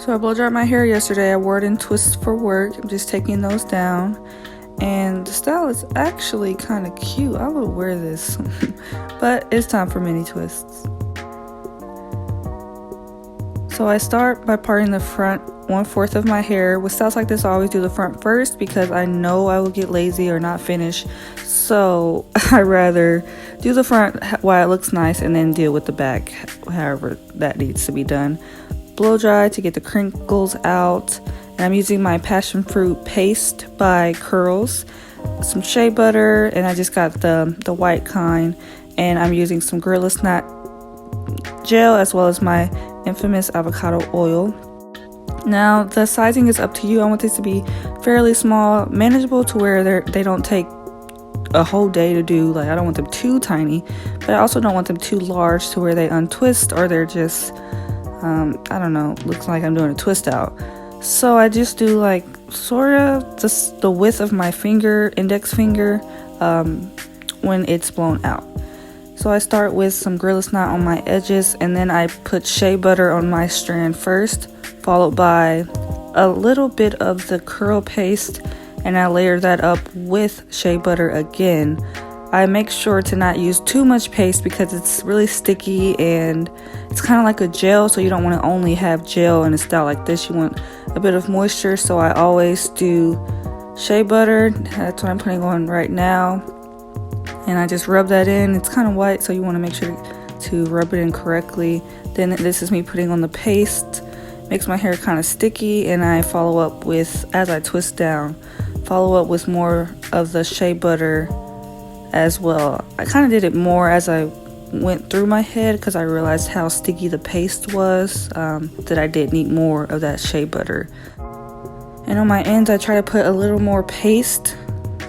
So I blow dried my hair yesterday. I wore it in twists for work. I'm just taking those down. And the style is actually kind of cute. I would wear this. But it's time for mini twists. So I start by parting the front 1/4 of my hair. With styles like this, I always do the front first because I know I will get lazy or not finish. So I rather do the front while it looks nice and then deal with the back however that needs to be done. Blow dry to get the crinkles out. And I'm using my passion fruit paste by Curlies, some shea butter, and I just got the white kind. And I'm using some Gorilla Snot gel as well as my infamous avocado oil. Now the sizing is up to you. I want this to be fairly small, manageable to where they don't take a whole day to do. Like, I don't want them too tiny, but I also don't want them too large to where they untwist or they're just I don't know, looks like I'm doing a twist out. So I just do like sort of just the width of my finger, index finger, when it's blown out. So I start with some Gorilla Snot on my edges, and then I put shea butter on my strand first, followed by a little bit of the curl paste, and I layer that up with shea butter again. I make sure to not use too much paste because it's really sticky and it's kind of like a gel, so you don't want to only have gel in a style like this. You want a bit of moisture, so I always do shea butter. That's what I'm putting on right now. And I just rub that in. It's kind of white, so you want to make sure to rub it in correctly. Then this is me putting on the paste. Makes my hair kind of sticky, and I follow up with, as I twist down, follow up with more of the shea butter as well. I kind of did it more as I went through my head because I realized how sticky the paste was, that I did need more of that shea butter. And on my ends, I try to put a little more paste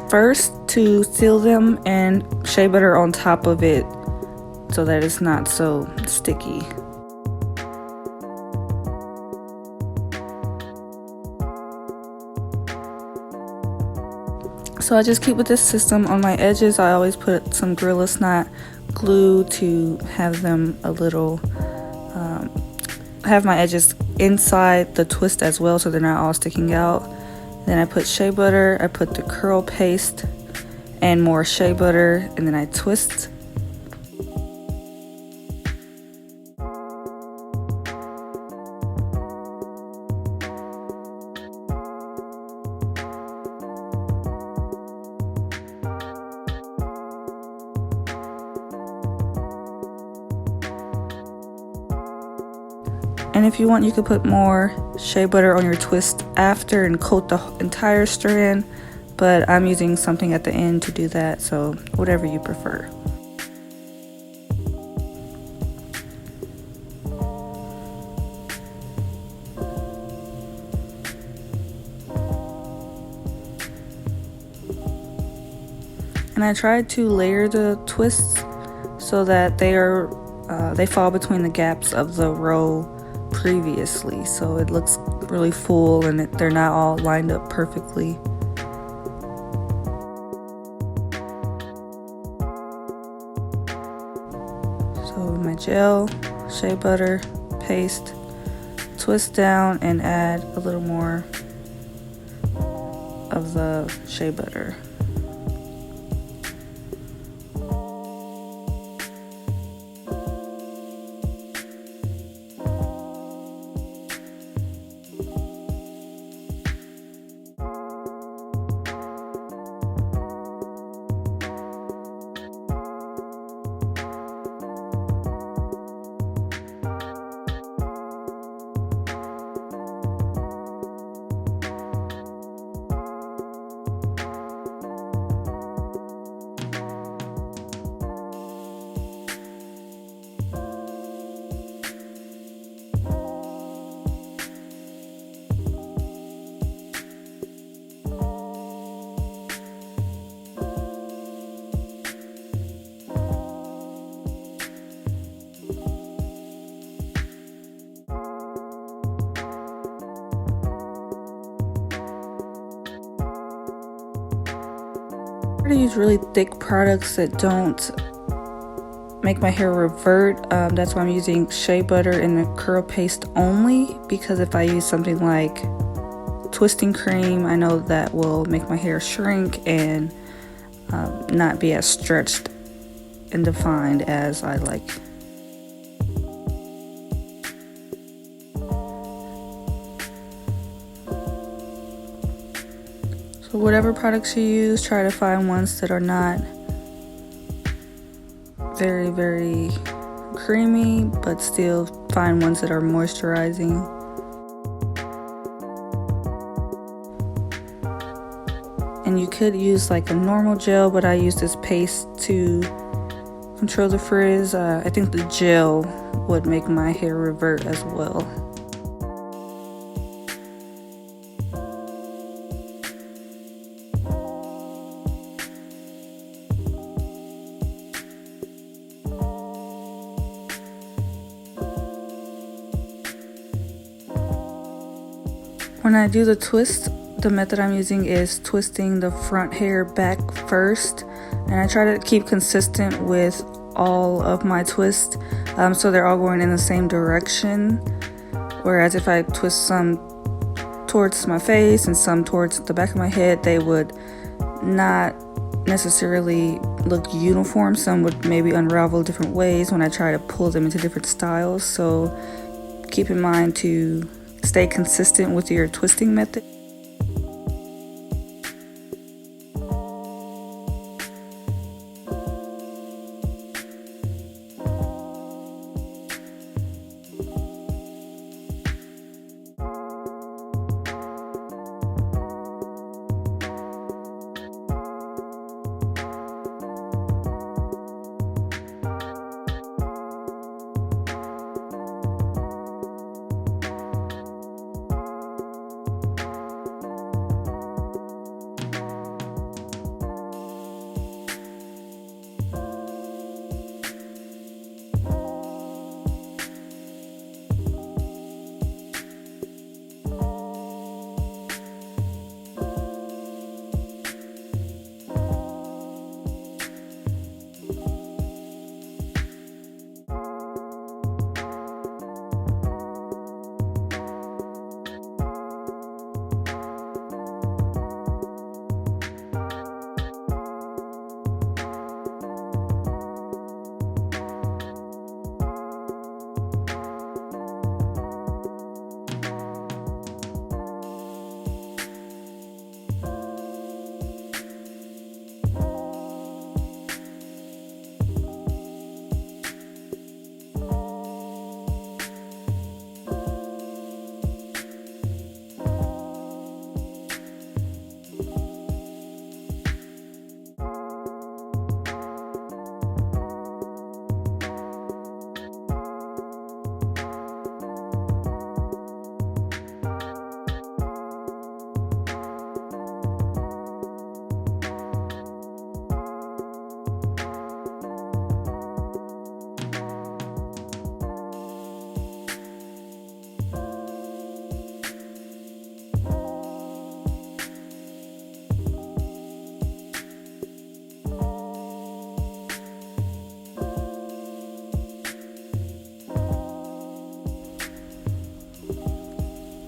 first to seal them and shea butter on top of it so that it's not so sticky. So I just keep with this system. On my edges, I always put some Gorilla Snot glue to have them a little, have my edges inside the twist as well so they're not all sticking out. Then I put shea butter, I put the curl paste and more shea butter, and then I twist. And if you want, you could put more shea butter on your twist after and coat the entire strand, but I'm using something at the end to do that, so whatever you prefer. And I tried to layer the twists so that they fall between the gaps of the row previously, so it looks really full and they're not all lined up perfectly. So my gel, shea butter, paste, twist down and add a little more of the shea butter. I try to use really thick products that don't make my hair revert. That's why I'm using shea butter in the curl paste only, because if I use something like twisting cream, I know that will make my hair shrink and not be as stretched and defined as I like. So whatever products you use, try to find ones that are not very, very creamy, but still find ones that are moisturizing. And you could use like a normal gel, but I use this paste to control the frizz. I think the gel would make my hair revert as well. When I do the twist, the method I'm using is twisting the front hair back first, and I try to keep consistent with all of my twists, so they're all going in the same direction. Whereas if I twist some towards my face and some towards the back of my head, they would not necessarily look uniform. Some would maybe unravel different ways when I try to pull them into different styles. So keep in mind to stay consistent with your twisting method.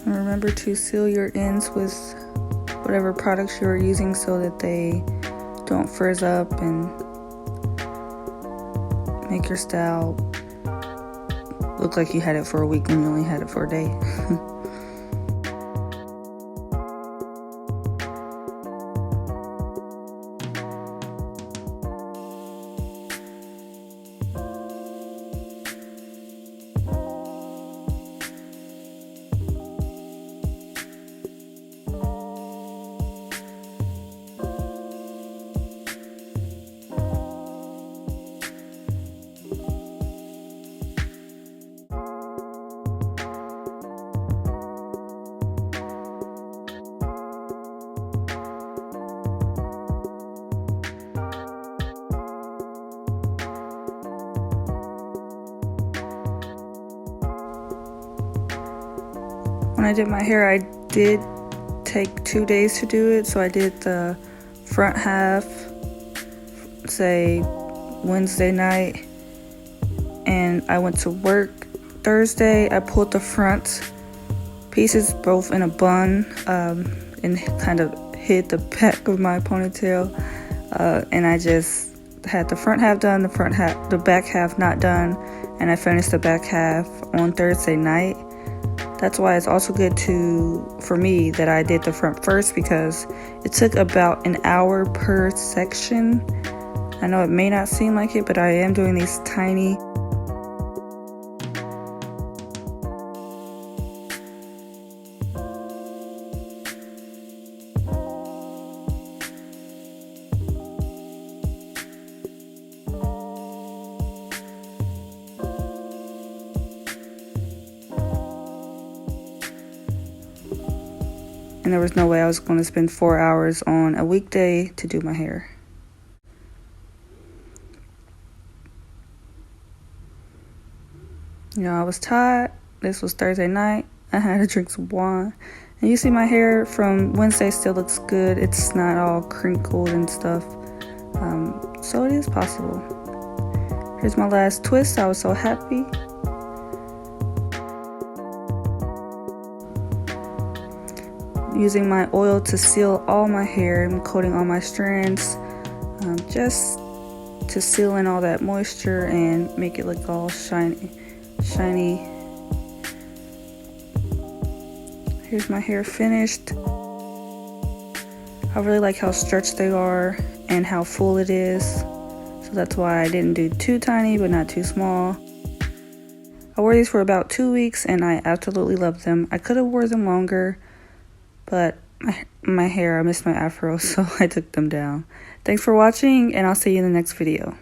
And remember to seal your ends with whatever products you're using so that they don't frizz up and make your style look like you had it for a week when you only had it for a day. When I did my hair, I did take 2 days to do it. So I did the front half, say Wednesday night, and I went to work. Thursday, I pulled the front pieces both in a bun and kind of hid the back of my ponytail, and I just had the front half done, the back half not done, and I finished the back half on Thursday night. That's why it's also good for me that I did the front first, because it took about an hour per section. I know it may not seem like it, but I am doing these tiny and there was no way I was going to spend 4 hours on a weekday to do my hair. You know, I was tired. This was Thursday night. I had to drink some wine. And you see my hair from Wednesday still looks good. It's not all crinkled and stuff. So it is possible. Here's my last twist. I was so happy. Using my oil to seal all my hair and coating all my strands, just to seal in all that moisture and make it look all shiny. Here's my hair finished. I really like how stretched they are and how full it is, so that's why I didn't do too tiny but not too small. I wore these for about 2 weeks and I absolutely love them. I could have wore them longer, but my hair, I missed my afro, so I took them down. Thanks for watching, and I'll see you in the next video.